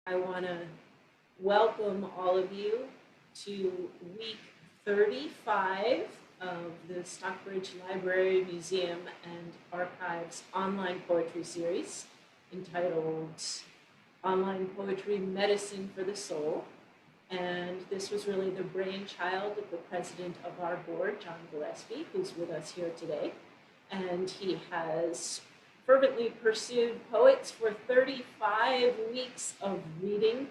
I want to welcome all of you to week 35 of the Stockbridge Library, Museum, and Archives online poetry series entitled Online Poetry Medicine for the Soul. And this was really the brainchild of the president of our board, John Gillespie, who's with us here today. And he has fervently pursued poets for 35 weeks of reading.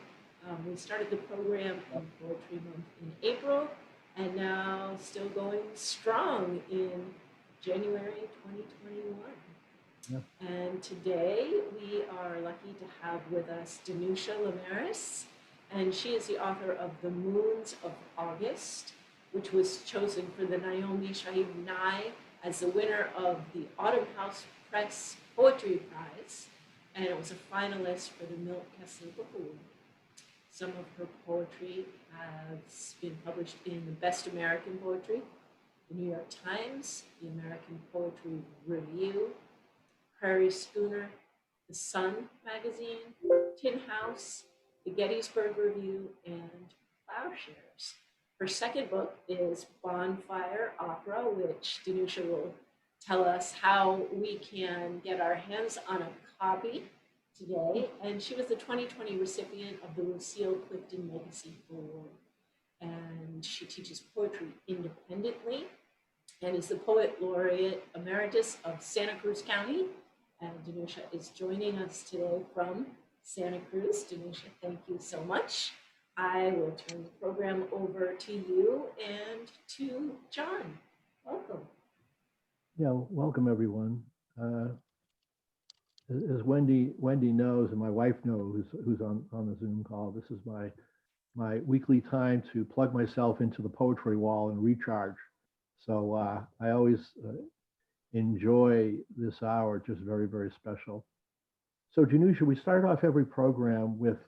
We started the program in Poetry Month in April, and now still going strong in January 2021. Yep. And today we are lucky to have with us Danusha Lameris, and she is the author of The Moons of August, which was chosen for the Naomi Shahid Nye as the winner of the Autumn House Press Poetry Prize, and it was a finalist for the Milt Kessler Book Award. Some of her poetry has been published in the Best American Poetry, the New York Times, the American Poetry Review, Prairie Schooner, the Sun magazine, Tin House, the Gettysburg Review, and Plowshares. Her second book is Bonfire Opera, which Danusha will tell us how we can get our hands on a copy today. And she was the 2020 recipient of the Lucille Clifton Legacy Award. And she teaches poetry independently and is the Poet Laureate Emeritus of Santa Cruz County. And Danusha is joining us today from Santa Cruz. Danusha, thank you so much. I will turn the program over to you and to John. Welcome. Yeah, welcome everyone. As Wendy knows, and my wife knows, who's on the Zoom call, this is my weekly time to plug myself into the poetry wall and recharge. So I always enjoy this hour, just very, very special. So Danusha, we start off every program with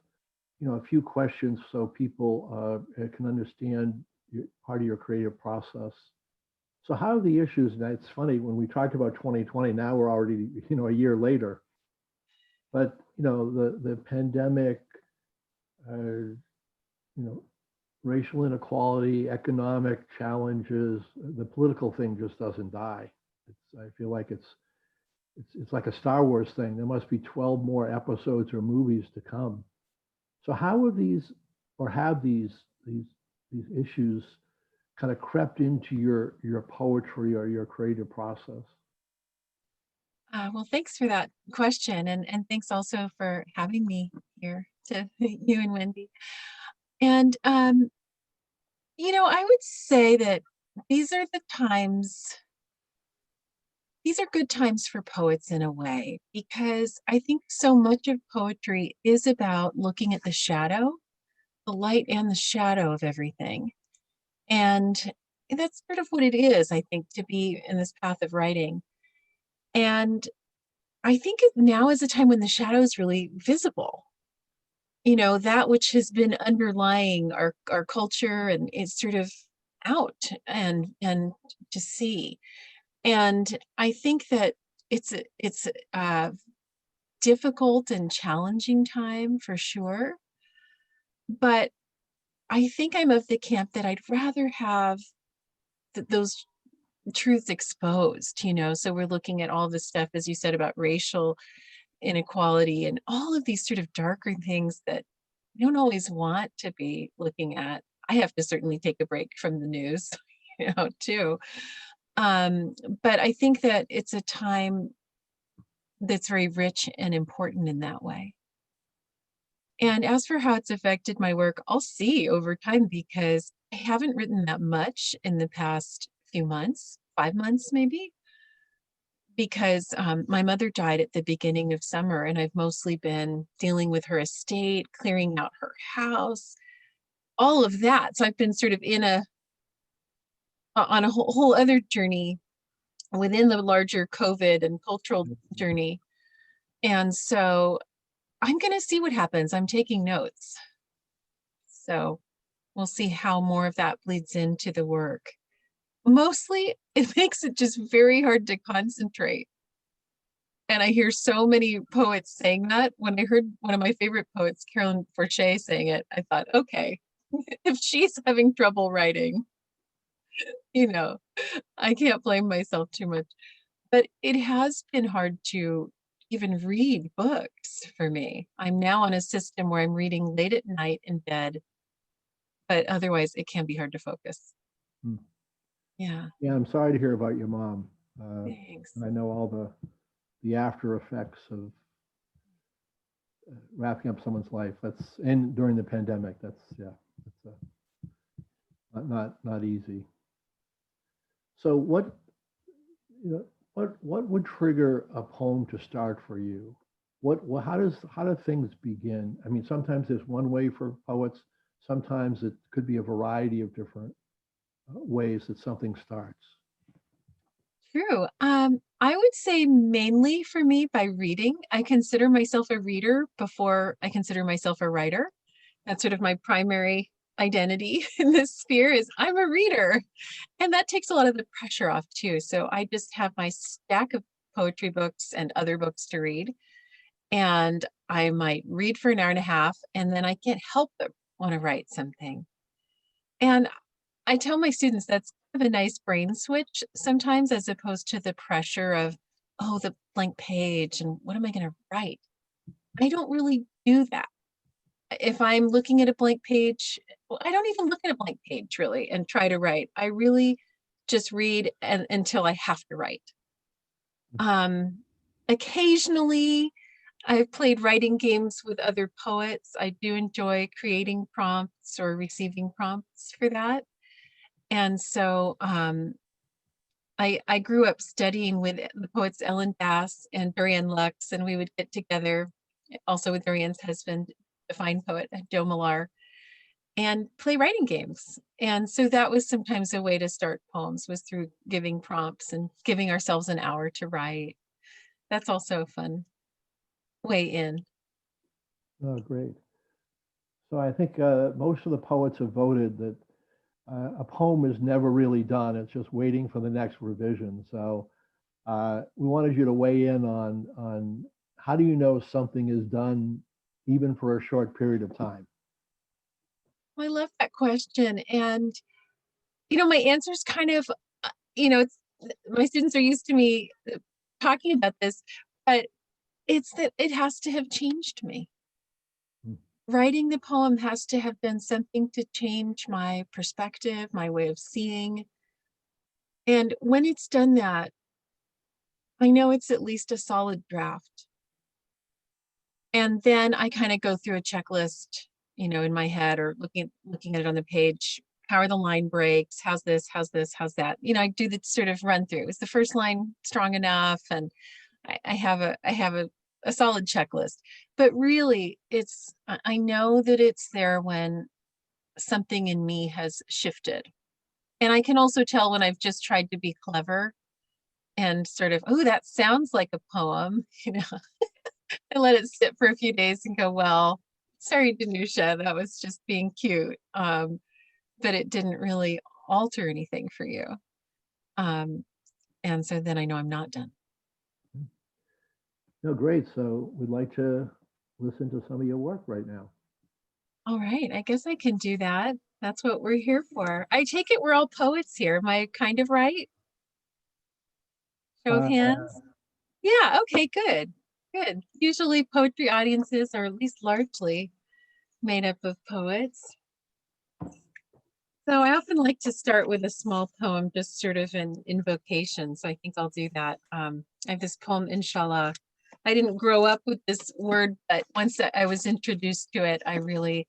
a few questions so people can understand part of your creative process. So how are the issues, and it's funny, when we talked about 2020, now we're already, a year later. But, the pandemic, racial inequality, economic challenges, the political thing just doesn't die. I feel like it's like a Star Wars thing. There must be 12 more episodes or movies to come. So how are these, or have these issues kind of crept into your poetry or your creative process? Well, thanks for that question. And thanks also for having me here, to you and Wendy. And, I would say that these are good times for poets in a way, because I think so much of poetry is about looking at the shadow, the light and the shadow of everything. And that's sort of what it is, I think, to be in this path of writing. And I think now is a time when the shadow is really visible. That which has been underlying our culture, and it's sort of out and to see. And I think that it's a difficult and challenging time for sure. But I think I'm of the camp that I'd rather have those truths exposed, so we're looking at all this stuff, as you said, about racial inequality and all of these sort of darker things that we don't always want to be looking at. I have to certainly take a break from the news, too. But I think that it's a time that's very rich and important in that way. And as for how it's affected my work, I'll see over time, because I haven't written that much in the past few months, 5 months maybe, because my mother died at the beginning of summer, and I've mostly been dealing with her estate, clearing out her house, all of that. So I've been sort of on a whole other journey within the larger COVID and cultural journey. And so I'm going to see what happens. I'm taking notes. So we'll see how more of that bleeds into the work. Mostly, it makes it just very hard to concentrate. And I hear so many poets saying that. When I heard one of my favorite poets, Carolyn Forche, saying it, I thought, okay, if she's having trouble writing, you know, I can't blame myself too much. But it has been hard to even read books for me. I'm now on a system where I'm reading late at night in bed, but otherwise it can be hard to focus. Hmm. Yeah, Yeah, I'm sorry to hear about your mom. thanks. And I know all the after effects of wrapping up someone's life. And during the pandemic. That's not easy. So what would trigger a poem to start for you? How do things begin? I mean, sometimes there's one way for poets. Sometimes it could be a variety of different ways that something starts. True. I would say mainly for me by reading. I consider myself a reader before I consider myself a writer. That's sort of my primary identity in this sphere is I'm a reader. And that takes a lot of the pressure off too. So I just have my stack of poetry books and other books to read. And I might read for an hour and a half, and then I can't help but want to write something. And I tell my students that's kind of a nice brain switch sometimes, as opposed to the pressure of, oh, the blank page and what am I going to write? I don't really do that. If I'm looking at a blank page, well, I don't even look at a blank page really and try to write. I really just read until I have to write. Um, Occasionally, I've played writing games with other poets. I do enjoy creating prompts or receiving prompts for that. And so I grew up studying with the poets Ellen Bass and Dorian Lux, and we would get together also with Dorian's husband, the fine poet Joe Millar, and play writing games. And so that was sometimes a way to start poems was through giving prompts and giving ourselves an hour to write. That's also a fun way in. Oh, great. So I think most of the poets have voted that a poem is never really done. It's just waiting for the next revision. So we wanted you to weigh in on how do you know something is done even for a short period of time? I love that question. And, my answer is kind of, it's my students are used to me talking about this, but it's that it has to have changed me. Hmm. Writing the poem has to have been something to change my perspective, my way of seeing. And when it's done that, I know it's at least a solid draft. And then I kind of go through a checklist, in my head or looking at it on the page. How are the line breaks? How's this? How's this? How's that? I do the sort of run through. Is the first line strong enough? And I have a solid checklist. But really, I know that it's there when something in me has shifted. And I can also tell when I've just tried to be clever and sort of, oh, that sounds like a poem, and let it sit for a few days and go, well, sorry, Danusha, that was just being cute. But it didn't really alter anything for you. And so then I know I'm not done. No, great. So we'd like to listen to some of your work right now. All right, I guess I can do that. That's what we're here for. I take it we're all poets here. Am I kind of right? Show of Uh, hands? Yeah, okay, good. Good. Usually poetry audiences are at least largely made up of poets. So I often like to start with a small poem, just sort of an invocation. So I think I'll do that. I have this poem, Inshallah. I didn't grow up with this word, but once I was introduced to it, I really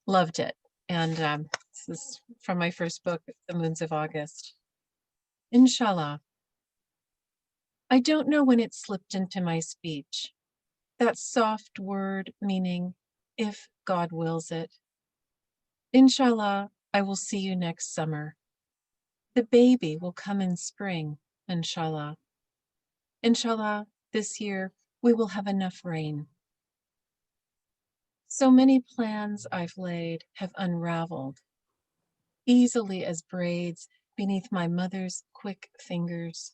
loved it. And this is from my first book, The Moons of August. Inshallah. I don't know when it slipped into my speech. That soft word meaning, if God wills it. Inshallah, I will see you next summer. The baby will come in spring, inshallah. Inshallah, this year we will have enough rain. So many plans I've laid have unraveled, easily as braids beneath my mother's quick fingers.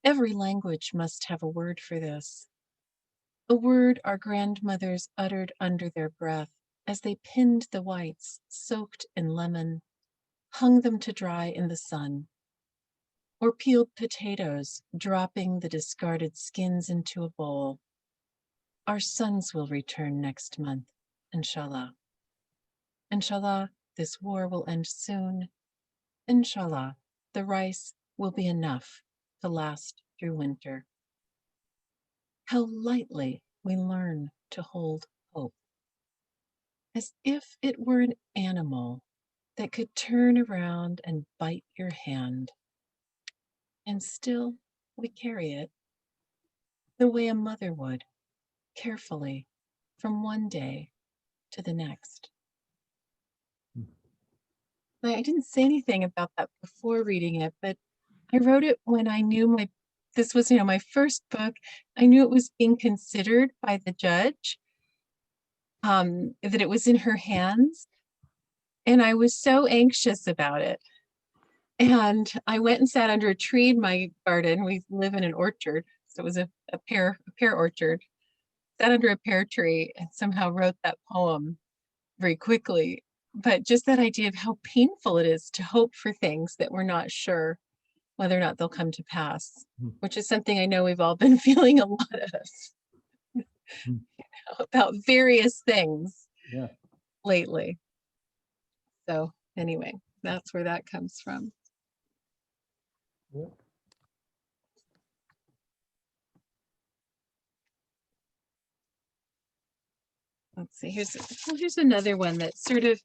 Every language must have a word for this, a word our grandmothers uttered under their breath as they pinned the whites soaked in lemon, hung them to dry in the sun, or peeled potatoes, dropping the discarded skins into a bowl. Our sons will return next month, inshallah. Inshallah, this war will end soon. Inshallah, the rice will be enough to last through winter. How lightly we learn to hold hope, as if it were an animal that could turn around and bite your hand. And still we carry it the way a mother would, carefully, from one day to the next. I didn't say anything about that before reading it, but I wrote it when I knew this was, my first book. I knew it was being considered by the judge, that it was in her hands. And I was so anxious about it. And I went and sat under a tree in my garden. We live in an orchard. So it was a pear orchard. Sat under a pear tree and somehow wrote that poem very quickly. But just that idea of how painful it is to hope for things that we're not sure whether or not they'll come to pass, which is something I know we've all been feeling a lot of about various things lately. So anyway, that's where that comes from. Yeah. Let's see, here's another one that sort of,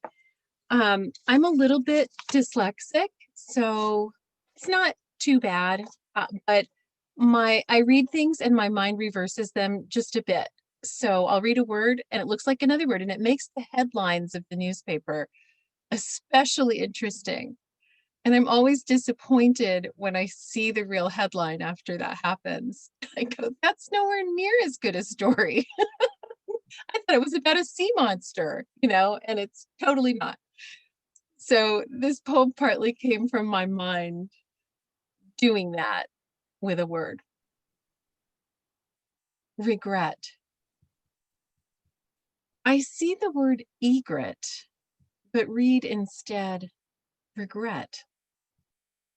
I'm a little bit dyslexic, so it's not too bad, but I read things and my mind reverses them just a bit. So I'll read a word and it looks like another word, and it makes the headlines of the newspaper especially interesting. And I'm always disappointed when I see the real headline after that happens. I go, that's nowhere near as good a story. I thought it was about a sea monster, and it's totally not. So this poem partly came from my mind doing that with a word. Regret. I see the word egret, but read instead regret.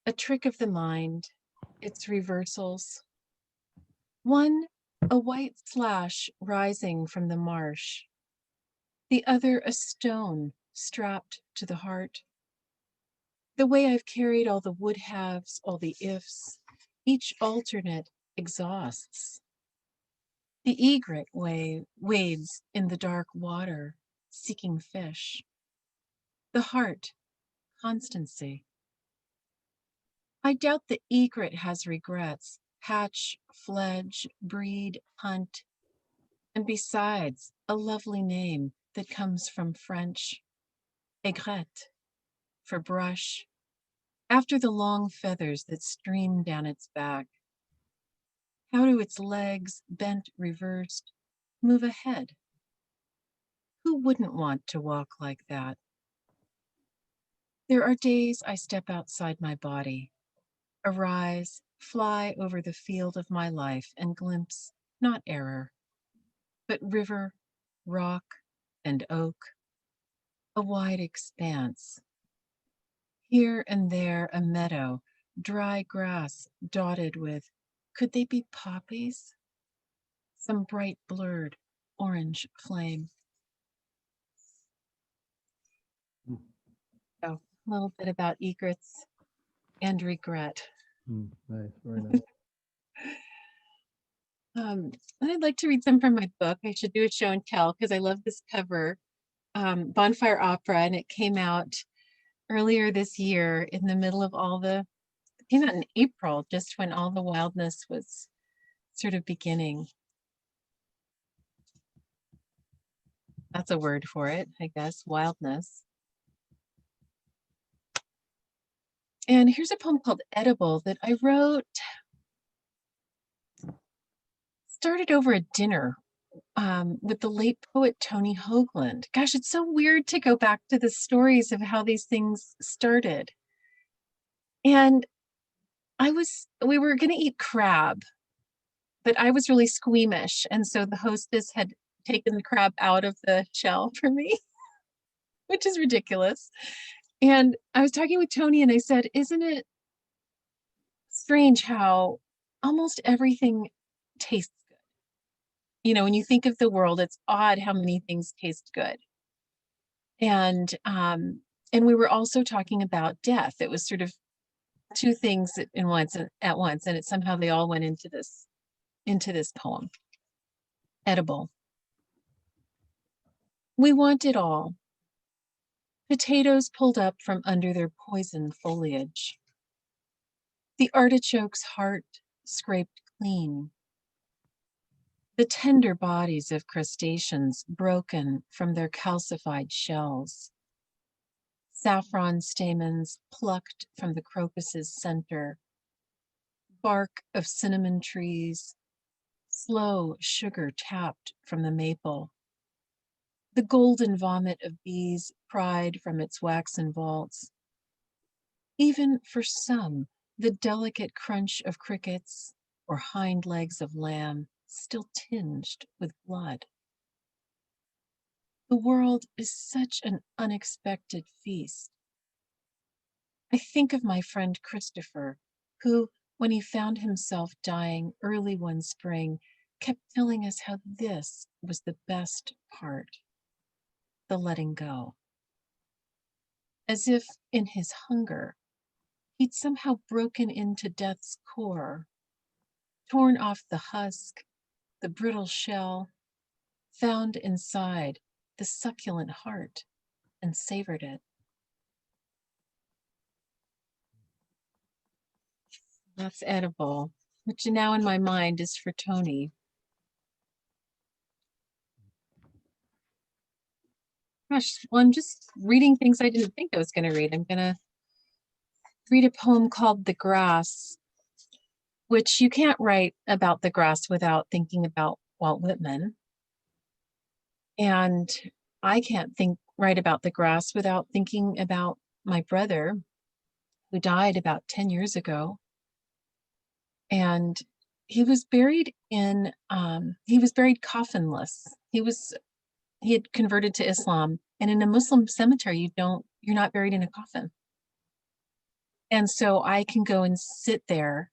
A trick of the mind, its reversals. One, a white slash rising from the marsh. The other, a stone strapped to the heart. The way I've carried all the would haves, all the ifs, each alternate exhausts. The egret wades in the dark water, seeking fish. The heart, constancy. I doubt the egret has regrets, hatch, fledge, breed, hunt, and besides, a lovely name that comes from French, aigrette, for brush, after the long feathers that stream down its back. How do its legs, bent reversed, move ahead? Who wouldn't want to walk like that? There are days I step outside my body, arise, fly over the field of my life and glimpse not error, but river, rock, and oak, a wide expanse. Here and there a meadow, dry grass dotted with, could they be poppies? Some bright blurred orange flame. So a little bit about egrets and regret. Nice, very nice. And I'd like to read some from my book. I should do a show and tell because I love this cover. Bonfire Opera, and it came out earlier this year in the middle of it came out in April, just when all the wildness was sort of beginning. That's a word for it, I guess, wildness. And here's a poem called Edible that I wrote, started over a dinner with the late poet Tony Hoagland. Gosh, it's so weird to go back to the stories of how these things started. And we were going to eat crab, but I was really squeamish. And so the hostess had taken the crab out of the shell for me, which is ridiculous. And I was talking with Tony and I said, isn't it strange how almost everything tastes good? You know, when you think of the world, it's odd how many things taste good. And we were also talking about death. It was sort of two things at once, and it somehow they all went into this poem. Edible. We want it all. Potatoes pulled up from under their poison foliage. The artichoke's heart scraped clean. The tender bodies of crustaceans broken from their calcified shells. Saffron stamens plucked from the crocus's center. Bark of cinnamon trees. Slow sugar tapped from the maple. The golden vomit of bees pried from its waxen vaults. Even for some, the delicate crunch of crickets or hind legs of lamb still tinged with blood. The world is such an unexpected feast. I think of my friend Christopher, who, when he found himself dying early one spring, kept telling us how this was the best part, the letting go. As if in his hunger, he'd somehow broken into death's core, torn off the husk, the brittle shell, found inside the succulent heart, and savored it. That's edible, which now in my mind is for Tony. Gosh, well, I'm just reading things I didn't think I was going to read. I'm going to read a poem called The Grass, which you can't write about the grass without thinking about Walt Whitman. And I can't write about the grass without thinking about my brother, who died about 10 years ago. And he was buried coffinless. He had converted to Islam, and in a Muslim cemetery, you're not buried in a coffin. And so I can go and sit there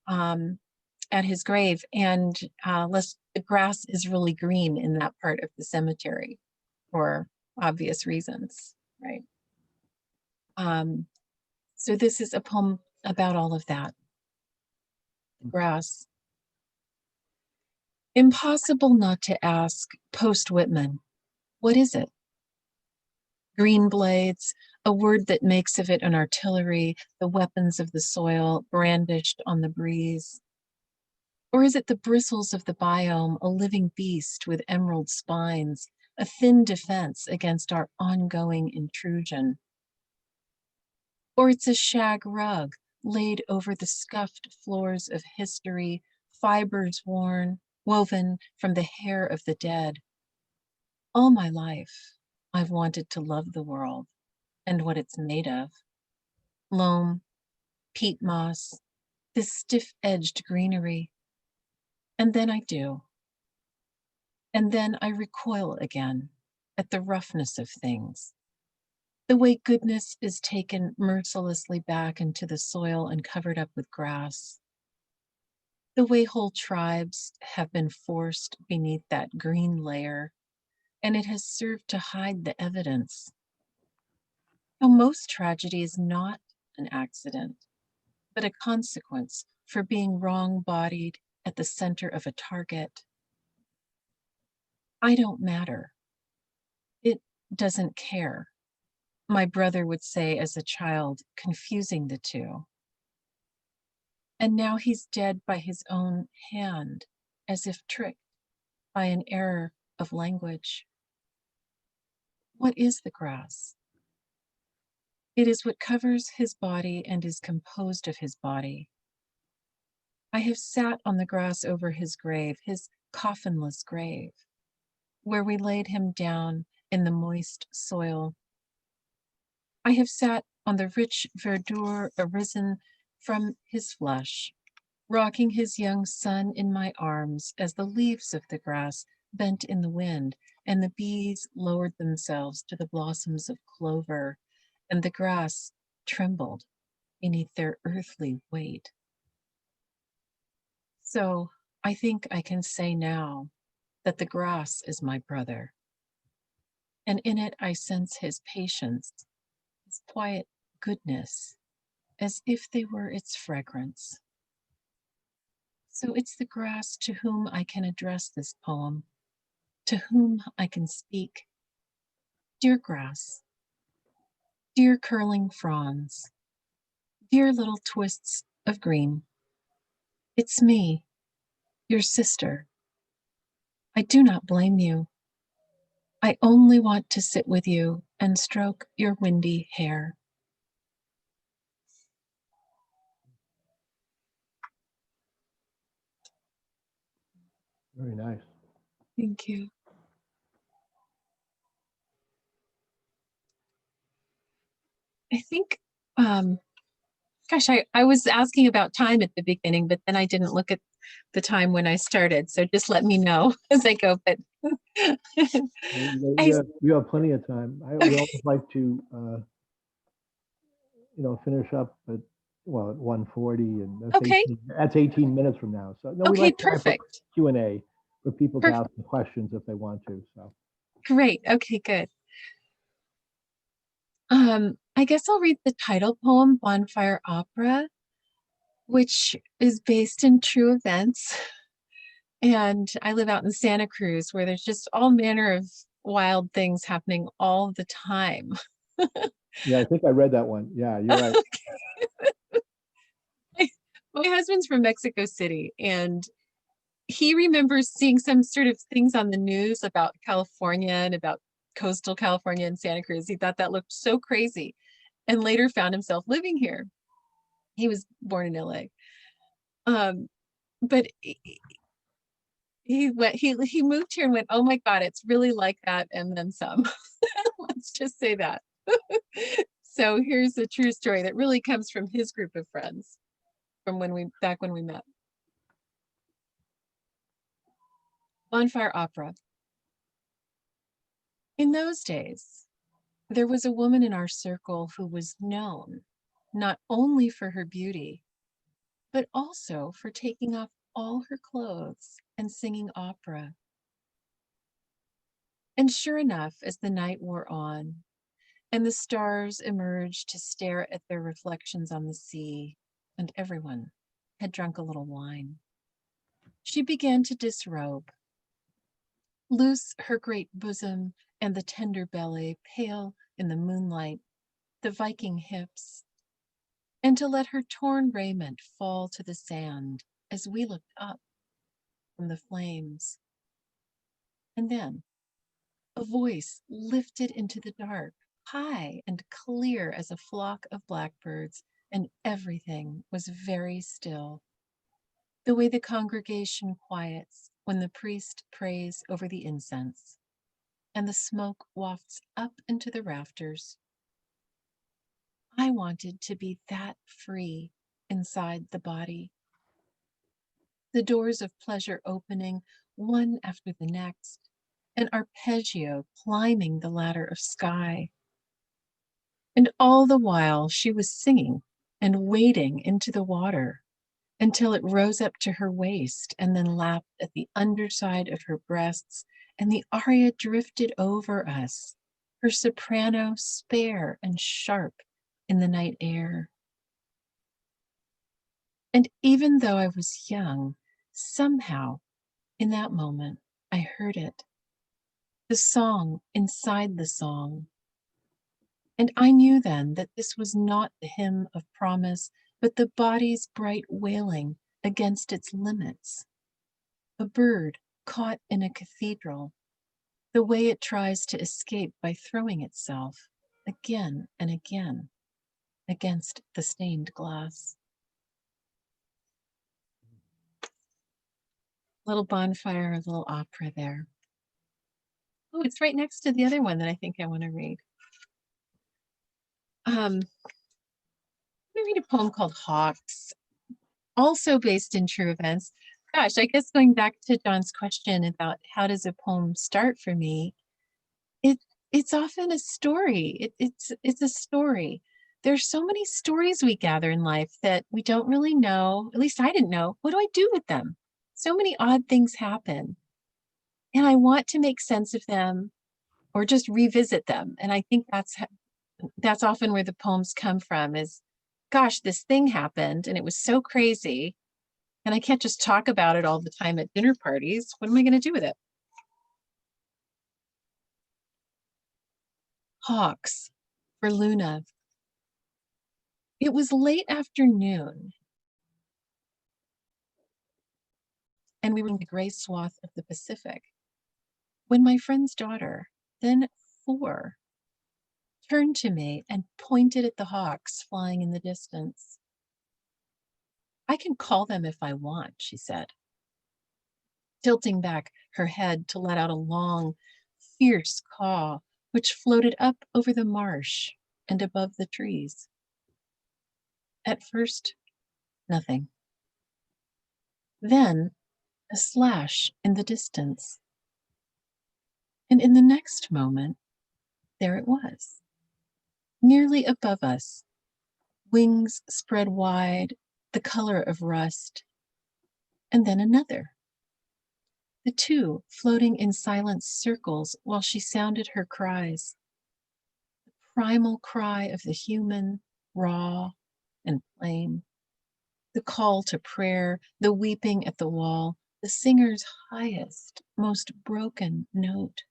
at his grave, and the grass is really green in that part of the cemetery for obvious reasons, right? So this is a poem about all of that. The grass. Impossible not to ask, post Whitman, what is it? Green blades, a word that makes of it an artillery, the weapons of the soil brandished on the breeze. Or is it the bristles of the biome, a living beast with emerald spines, a thin defense against our ongoing intrusion? Or it's a shag rug laid over the scuffed floors of history, fibers woven from the hair of the dead. All my life, I've wanted to love the world and what it's made of. Loam, peat moss, this stiff-edged greenery. And then I do. And then I recoil again at the roughness of things. The way goodness is taken mercilessly back into the soil and covered up with grass. The way whole tribes have been forced beneath that green layer, and it has served to hide the evidence. How most tragedy is not an accident, but a consequence for being wrong-bodied at the center of a target. I don't matter. It doesn't care. My brother would say as a child, confusing the two. And now he's dead by his own hand, as if tricked by an error of language. What is the grass? It is what covers his body and is composed of his body. I have sat on the grass over his grave, his coffinless grave, where we laid him down in the moist soil. I have sat on the rich verdure arisen from his flesh, rocking his young son in my arms as the leaves of the grass bent in the wind and the bees lowered themselves to the blossoms of clover and the grass trembled beneath their earthly weight. So I think I can say now that the grass is my brother, and in it I sense his patience, his quiet goodness, as if they were its fragrance. So it's the grass to whom I can address this poem, to whom I can speak. Dear grass, dear curling fronds, dear little twists of green, it's me, your sister. I do not blame you. I only want to sit with you and stroke your windy hair. Very nice. Thank you. I think, gosh, I was asking about time at the beginning, but then I didn't look at the time when I started. So just let me know as I go. But I, You have plenty of time. We always like to, finish up at, well, at 1:40, and okay, that's 18 minutes from now. So no, we okay, like time for perfect. Q&A for people to Perfect. ask the questions if they want to. So Great. Okay, good. I guess I'll read the title poem, Bonfire Opera, which is based in true events. And I live out in Santa Cruz, where there's just all manner of wild things happening all the time. yeah, I think I read that one. Yeah, you're right. My husband's from Mexico City, and he remembers seeing some sort of things on the news about California and about coastal California and Santa Cruz. He thought that looked so crazy, and later found himself living here. He was born in LA. But he moved here and went, oh my God, it's really like that, and then some. Let's just say that. So here's a true story that really comes from his group of friends from back when we met. Bonfire Opera. In those days, there was a woman in our circle who was known not only for her beauty, but also for taking off all her clothes and singing opera. And sure enough, as the night wore on, and the stars emerged to stare at their reflections on the sea, and everyone had drunk a little wine, she began to disrobe, loose her great bosom and the tender belly, pale in the moonlight, the Viking hips, and to let her torn raiment fall to the sand as we looked up from the flames. And then a voice lifted into the dark, high and clear as a flock of blackbirds, and everything was very still. The way the congregation quiets when the priest prays over the incense, and the smoke wafts up into the rafters. I wanted to be that free inside the body. The doors of pleasure opening one after the next, an arpeggio climbing the ladder of sky. And all the while she was singing and wading into the water until it rose up to her waist and then lapped at the underside of her breasts, and the aria drifted over us, her soprano spare and sharp in the night air. And even though I was young, somehow in that moment I heard it, the song inside the song. And I knew then that this was not the hymn of promise, but the body's bright wailing against its limits. A bird caught in a cathedral, the way it tries to escape by throwing itself again and again against the stained glass. Little bonfire, a little opera there. Oh, it's right next to the other one that I think I want to read. I'm going to read a poem called Hawks, also based in true events. Gosh, I guess going back to John's question about how does a poem start for me, it it's often a story. It's a story. There's so many stories we gather in life that we don't really know. At least I didn't know. What do I do with them? So many odd things happen, and I want to make sense of them or just revisit them. And I think that's often where the poems come from. Is, gosh, this thing happened and it was so crazy, and I can't just talk about it all the time at dinner parties. What am I going to do with it? Hawks for Luna. It was late afternoon, and we were in the gray swath of the Pacific when my friend's daughter, then 4, turned to me and pointed at the hawks flying in the distance. I can call them if I want, she said, tilting back her head to let out a long, fierce caw, which floated up over the marsh and above the trees. At first, nothing. Then, a slash in the distance. And in the next moment, there it was, nearly above us, wings spread wide, the color of rust, and then another. The two floating in silent circles while she sounded her cries. The primal cry of the human, raw and plain. The call to prayer, the weeping at the wall, the singer's highest, most broken note.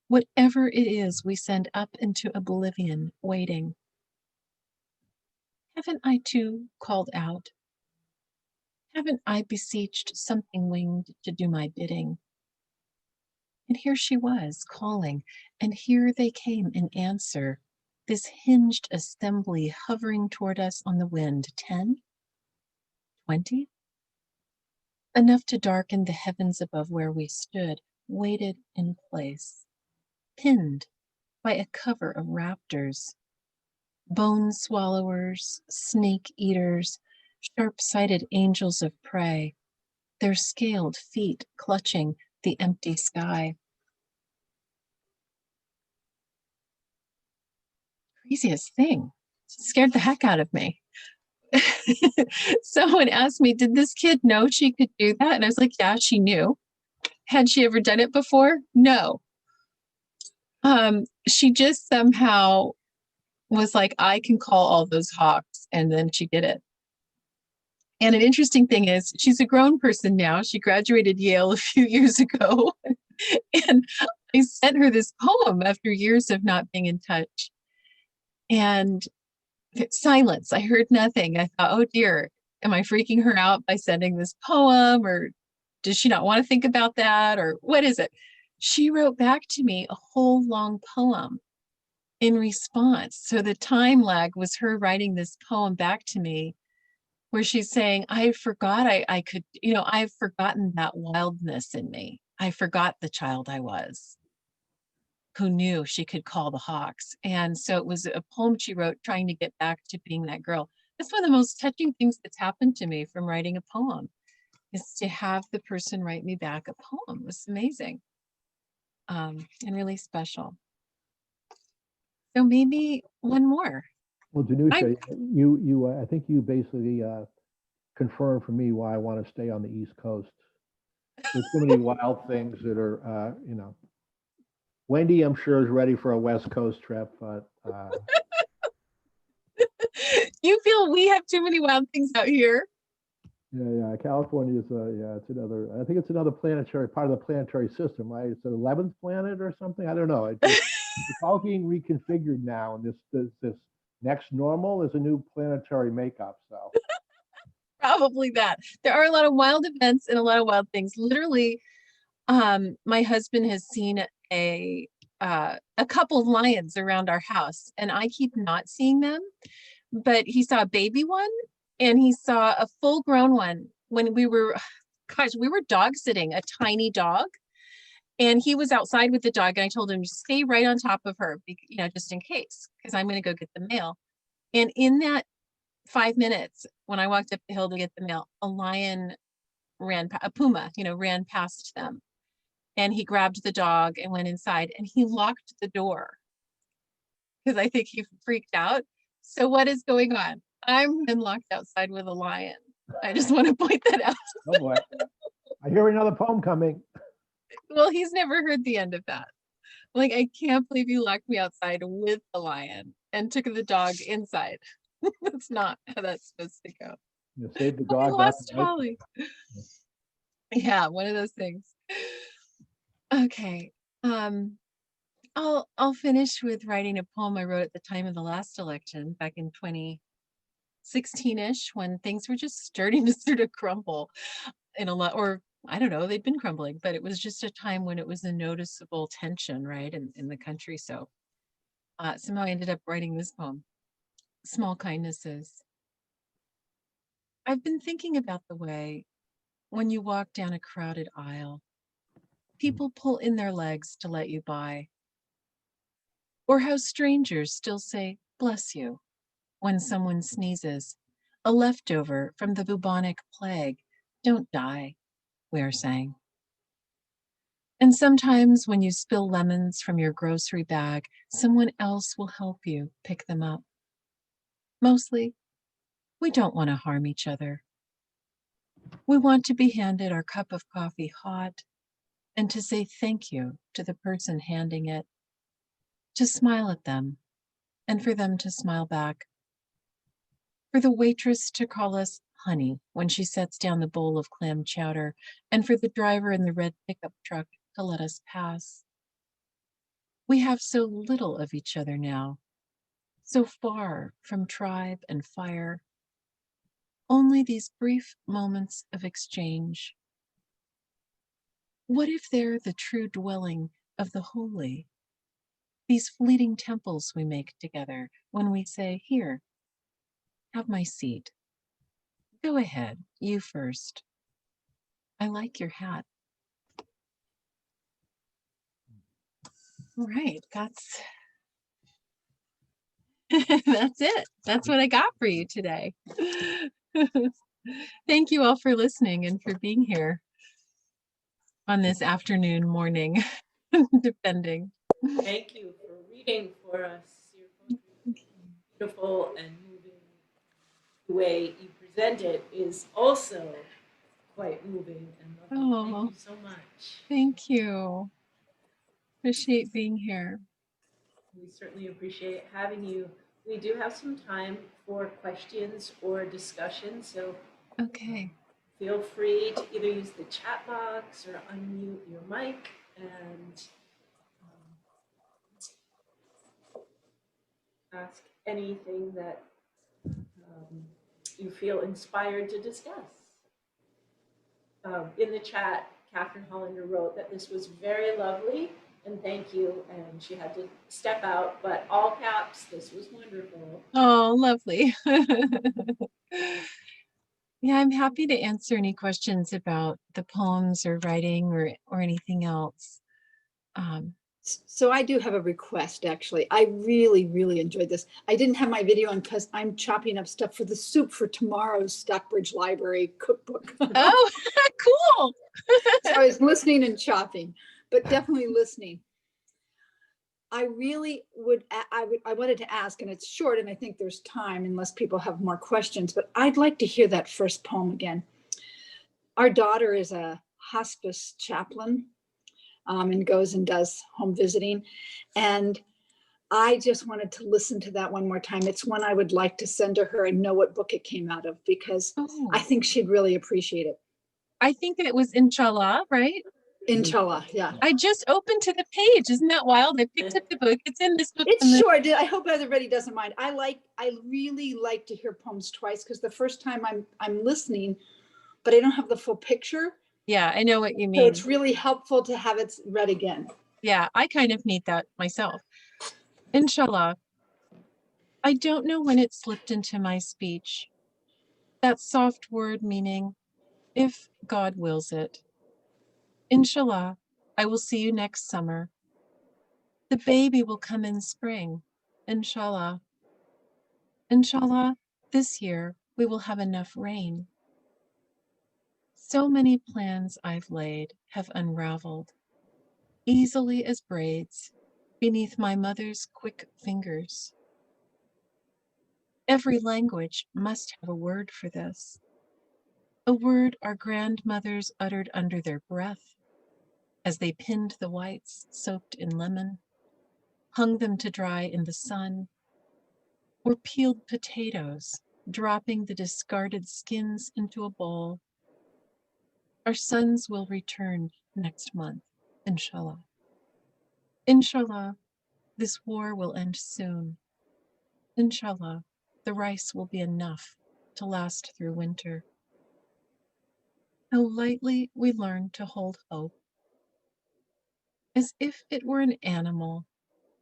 Whatever it is we send up into oblivion, waiting. Haven't I too called out? Haven't I beseeched something winged to do my bidding? And here she was calling, and here they came in answer, this hinged assembly hovering toward us on the wind. 10? 20? Enough to darken the heavens above where we stood, waited in place, pinned by a cover of raptors, bone swallowers, snake eaters, sharp-sighted angels of prey, their scaled feet clutching the empty sky. Craziest thing. Scared the heck out of me. Someone asked me, did this kid know she could do that? And I was like, yeah, she knew. Had she ever done it before? No. She just somehow was like, I can call all those hawks. And then she did it. And an interesting thing is she's a grown person now. She graduated Yale a few years ago. And I sent her this poem after years of not being in touch. And silence. I heard nothing. I thought, oh dear, am I freaking her out by sending this poem? Or does she not want to think about that? Or what is it? She wrote back to me a whole long poem in response. So the time lag was her writing this poem back to me where she's saying, I forgot I could, I've forgotten that wildness in me. I forgot the child I was, who knew she could call the hawks. And so it was a poem she wrote trying to get back to being that girl. That's one of the most touching things that's happened to me from writing a poem, is to have the person write me back a poem. It was amazing, and really special. So maybe one more. Well, Danusha, I think you basically confirmed for me why I want to stay on the East Coast. There's so many wild things that are, Wendy, I'm sure, is ready for a West Coast trip, but You feel we have too many wild things out here? yeah, California is it's another. I think it's another planetary part of the planetary system, right? It's the 11th planet or something. I don't know. It's all being reconfigured now, and this next normal is a new planetary makeup. So Probably that. There are a lot of wild events and a lot of wild things. Literally, my husband has seen a couple of lions around our house, and I keep not seeing them. But he saw a baby one, and he saw a full-grown one when we were dog sitting a tiny dog, and he was outside with the dog, and I told him to stay right on top of her, just in case, because I'm going to go get the mail. And in that 5 minutes when I walked up the hill to get the mail, a lion a puma, ran past them. And he grabbed the dog and went inside and he locked the door because I think he freaked out. So what is going on? I'm been locked outside with a lion. I just want to point that out. Oh boy. I hear another poem coming. Well, he's never heard the end of that. Like, I can't believe you locked me outside with the lion and took the dog inside. That's not how that's supposed to go. You saved the I dog. lost Holly. Yeah, one of those things. Okay. I'll finish with writing a poem I wrote at the time of the last election back in 2016-ish, when things were just starting to sort of crumble in a lot, or I don't know, they'd been crumbling, but it was just a time when it was a noticeable tension, right, in the country. So somehow I ended up writing this poem, Small Kindnesses. I've been thinking about the way when you walk down a crowded aisle, people pull in their legs to let you by, or how strangers still say, bless you, when someone sneezes, a leftover from the bubonic plague. Don't die, we are saying. And sometimes when you spill lemons from your grocery bag, someone else will help you pick them up. Mostly, we don't want to harm each other. We want to be handed our cup of coffee hot and to say thank you to the person handing it, to smile at them and for them to smile back, for the waitress to call us honey when she sets down the bowl of clam chowder, and for the driver in the red pickup truck to let us pass. We have so little of each other now, so far from tribe and fire. Only these brief moments of exchange. What if they're the true dwelling of the holy? These fleeting temples we make together when we say, here, have my seat. Go ahead, you first. I like your hat. All right, that's that's it. That's what I got for you today. Thank you all for listening and for being here on this afternoon, morning, depending. Thank you for reading for us. Your poetry is beautiful and moving. The way you present it is also quite moving and lovely. Thank Oh, you so much. thank you. Appreciate being here. We certainly appreciate having you. We do have some time for questions or discussion, so Okay. feel free to either use the chat box or unmute your mic and ask anything that you feel inspired to discuss. In the chat, Catherine Hollander wrote that this was very lovely and thank you. And she had to step out, but all caps, this was wonderful. Oh, lovely. Yeah, I'm happy to answer any questions about the poems or writing or anything else. So I do have a request, actually. I really, really enjoyed this. I didn't have my video on because I'm chopping up stuff for the soup for tomorrow's Stockbridge Library cookbook. Oh, cool. So I was listening and chopping, but definitely listening. I really would, I wanted to ask, and it's short, and I think there's time unless people have more questions, but I'd like to hear that first poem again. Our daughter is a hospice chaplain and goes and does home visiting. And I just wanted to listen to that one more time. It's one I would like to send to her and know what book it came out of, because I think she'd really appreciate it. I think it was Inshallah, right? Inshallah, yeah. I just opened to the page. Isn't that wild? I picked up the book. It's in this book. It's short. I hope everybody doesn't mind. I really like to hear poems twice, because the first time I'm listening, but I don't have the full picture. Yeah, I know what you mean. So it's really helpful to have it read again. Yeah, I kind of need that myself. Inshallah. I don't know when it slipped into my speech. That soft word meaning, if God wills it. Inshallah, I will see you next summer. The baby will come in spring. Inshallah. Inshallah, This year, we will have enough rain. So many plans I've laid have unraveled, easily as braids, beneath my mother's quick fingers. Every language must have a word for this, a word our grandmothers uttered under their breath as they pinned the whites soaked in lemon, hung them to dry in the sun, or peeled potatoes, dropping the discarded skins into a bowl. Our sons will return next month, inshallah. Inshallah, this war will end soon. Inshallah, the rice will be enough to last through winter. How lightly we learn to hold hope, as if it were an animal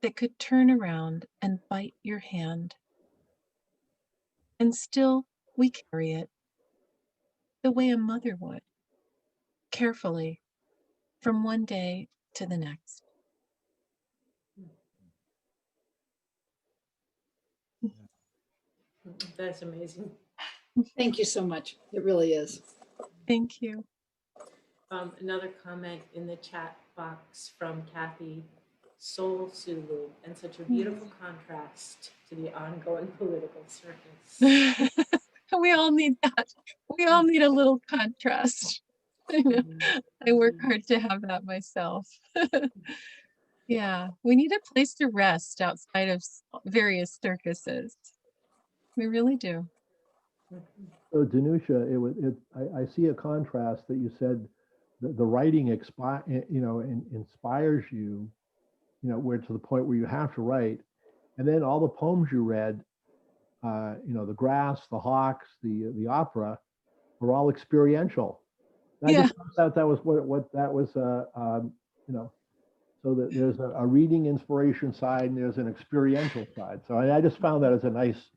that could turn around and bite your hand. And still we carry it the way a mother would, carefully, from one day to the next. That's amazing. Thank you so much. It really is. Thank you. Another comment in the chat box from Kathy, Soul Sulu, and such a beautiful contrast to the ongoing political circus. We all need that. We all need a little contrast. I work hard to have that myself. Yeah, we need a place to rest outside of various circuses. We really do. So Danusha, I see a contrast that you said the writing inspires you, where to the point where you have to write, and then all the poems you read, the grass, the hawks, the opera, were all experiential. And I Yeah. just thought that was what that was, so that there's a reading inspiration side and there's an experiential side. So I just found that as a nice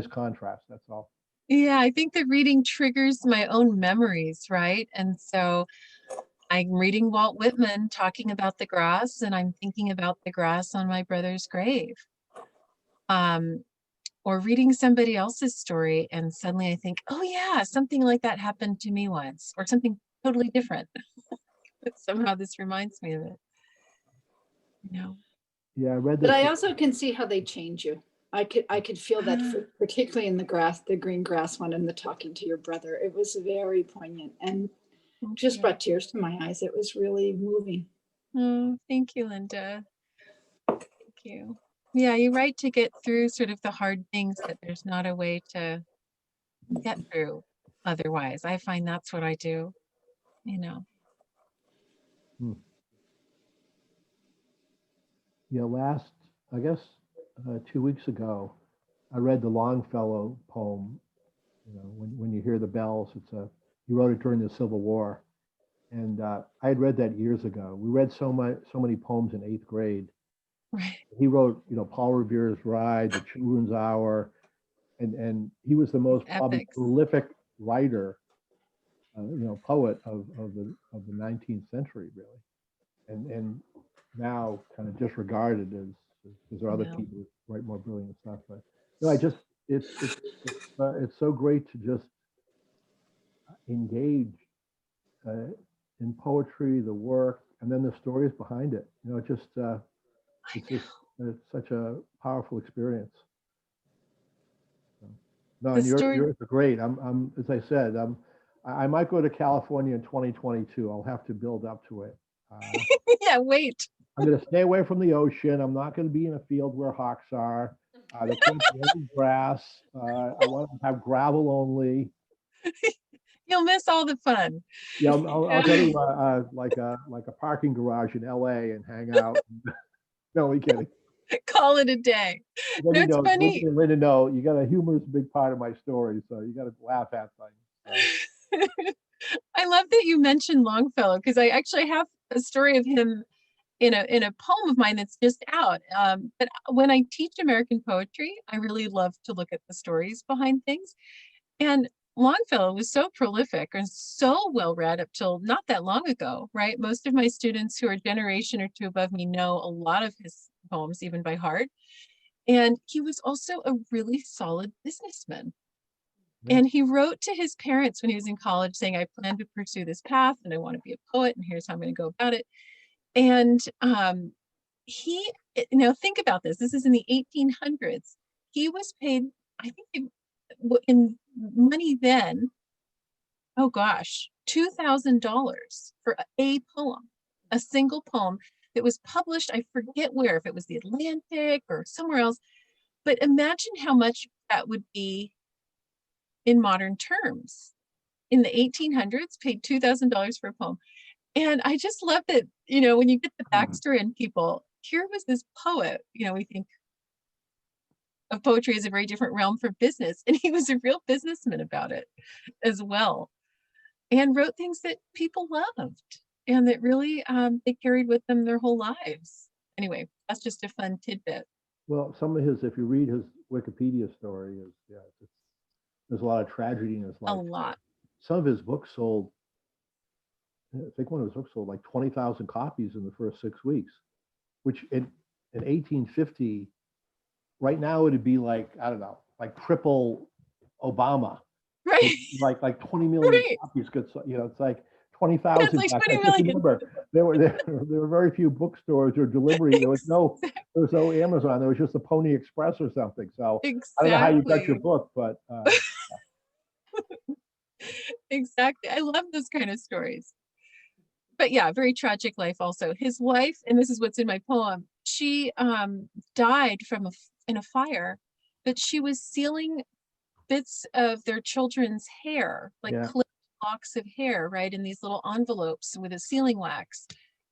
contrast. That's all. Yeah, I think the reading triggers my own memories, right? And so I'm reading Walt Whitman talking about the grass, and I'm thinking about the grass on my brother's grave. Or reading somebody else's story, and suddenly I think, oh yeah, something like that happened to me once, or something totally different. But somehow this reminds me of it. Yeah, I read But this. I also can see how they change you. I could feel that particularly in the green grass one and the talking to your brother. It was very poignant and just brought tears to my eyes. It was really moving. Oh, thank you, Linda. Thank you. Yeah, you're right to get through sort of the hard things that there's not a way to get through otherwise. I find that's what I do, Yeah, I guess, 2 weeks ago, I read the Longfellow poem. When you hear the bells, he wrote it during the Civil War, and I had read that years ago. We read so many poems in 8th grade. Right. He wrote, Paul Revere's Ride, The Children's Hour, and he was the most probably prolific writer, poet of the 19th century, really, and now kind of disregarded as because there are other people who write more brilliant stuff. But it's so great to just engage in poetry, the work, and then the stories behind it. It's such a powerful experience. No, and yours are great. I'm as I said, I might go to California in 2022. I'll have to build up to it. Yeah, wait. I'm going to stay away from the ocean. I'm not going to be in a field where hawks are. There can't be any grass. I want to have gravel only. You'll miss all the fun. Yeah, I'll go to like a parking garage in LA and hang out. No, we kidding. Call it a day. That's funny. Linda, no, you got to humor is a big part of my story, so you got to laugh at things. I love that you mentioned Longfellow because I actually have a story of him in a poem of mine that's just out. But when I teach American poetry, I really love to look at the stories behind things. And Longfellow was so prolific and so well read up till not that long ago, right? Most of my students who are a generation or two above me know a lot of his poems, even by heart. And he was also a really solid businessman. Yeah. And he wrote to his parents when he was in college saying, I plan to pursue this path and I want to be a poet and here's how I'm going to go about it. And he, think about this. This is in the 1800s. He was paid, I think in money then, oh gosh, $2,000 for a poem, a single poem that was published. I forget where, if it was the Atlantic or somewhere else, but imagine how much that would be in modern terms. In the 1800s, paid $2,000 for a poem. And I just love that, when you get the backstory on people, here was this poet, we think of poetry as a very different realm for business. And he was a real businessman about it as well. And wrote things that people loved and that really they carried with them their whole lives. Anyway, that's just a fun tidbit. Well, some of his, if you read his Wikipedia story, there's a lot of tragedy in his life. A lot. Some of his books sold, I think one of his books sold like 20,000 copies in the first 6 weeks, which in 1850, right now it'd be like, I don't know, like triple Obama. Right. Like 20 million Right. copies could, it's like 20,000. It's like 20 I million. remember there were very few bookstores or delivery. There was no Amazon. There was just a Pony Express or something. So Exactly. I don't know how you got your book, but exactly. I love those kind of stories. But yeah, very tragic life also. His wife, and this is what's in my poem, she died in a fire, but she was sealing bits of their children's hair, like clipped locks of hair, right, in these little envelopes with a sealing wax.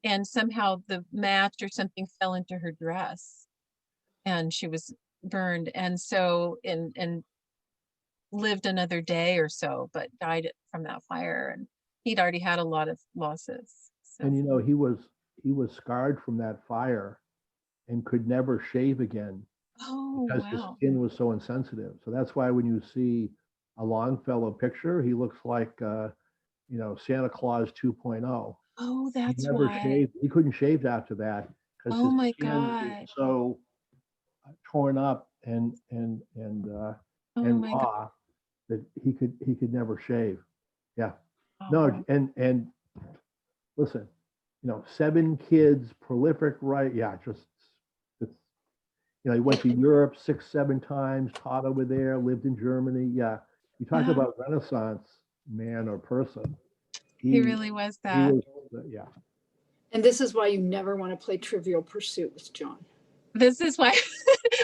And somehow the match or something fell into her dress and she was burned. And so, and lived another day or so, but died from that fire. And he'd already had a lot of losses. So. And he was scarred from that fire and could never shave again. Oh, because his skin was so insensitive. So that's why when you see a Longfellow picture, he looks like Santa Claus 2.0. Oh, that's he never why. shaved. He couldn't shave after that because his skin was so torn up and raw that he could never shave. Yeah. Oh. No, and listen, 7 kids, prolific, right? Yeah, just it's. He went to Europe 6, 7 times, taught over there, lived in Germany. Yeah. You talk about Renaissance man or person. He really was that. Yeah. And this is why you never want to play Trivial Pursuit with John. This is why.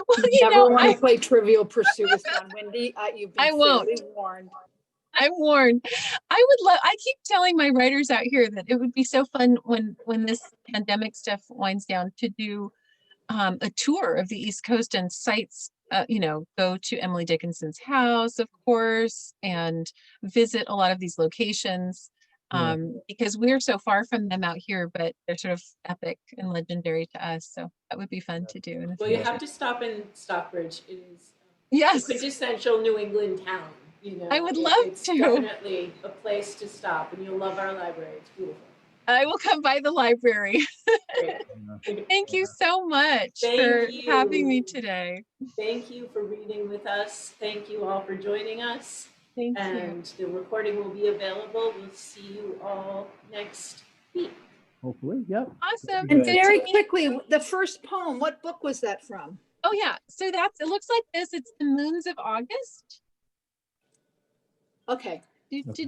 Well, you never want to play Trivial Pursuit with John. Wendy, you've been fairly warned. I'm warned. I keep telling my writers out here that it would be so fun when this pandemic stuff winds down to do a tour of the East Coast and sites, go to Emily Dickinson's house, of course, and visit a lot of these locations because we're so far from them out here, but they're sort of epic and legendary to us. So that would be fun to do. Well, you have to stop in Stockbridge. It is yes, a quintessential New England town. I would love it's to. Definitely a place to stop, and you'll love our library. It's beautiful. I will come by the library. Thank you so much for having me today. Thank you for reading with us. Thank you all for joining us. Thank you. And the recording will be available. We'll see you all next week. Hopefully, yep. Awesome. And very quickly, the first poem, what book was that from? Oh yeah, so it looks like this. It's The Moons of August. Okay. Do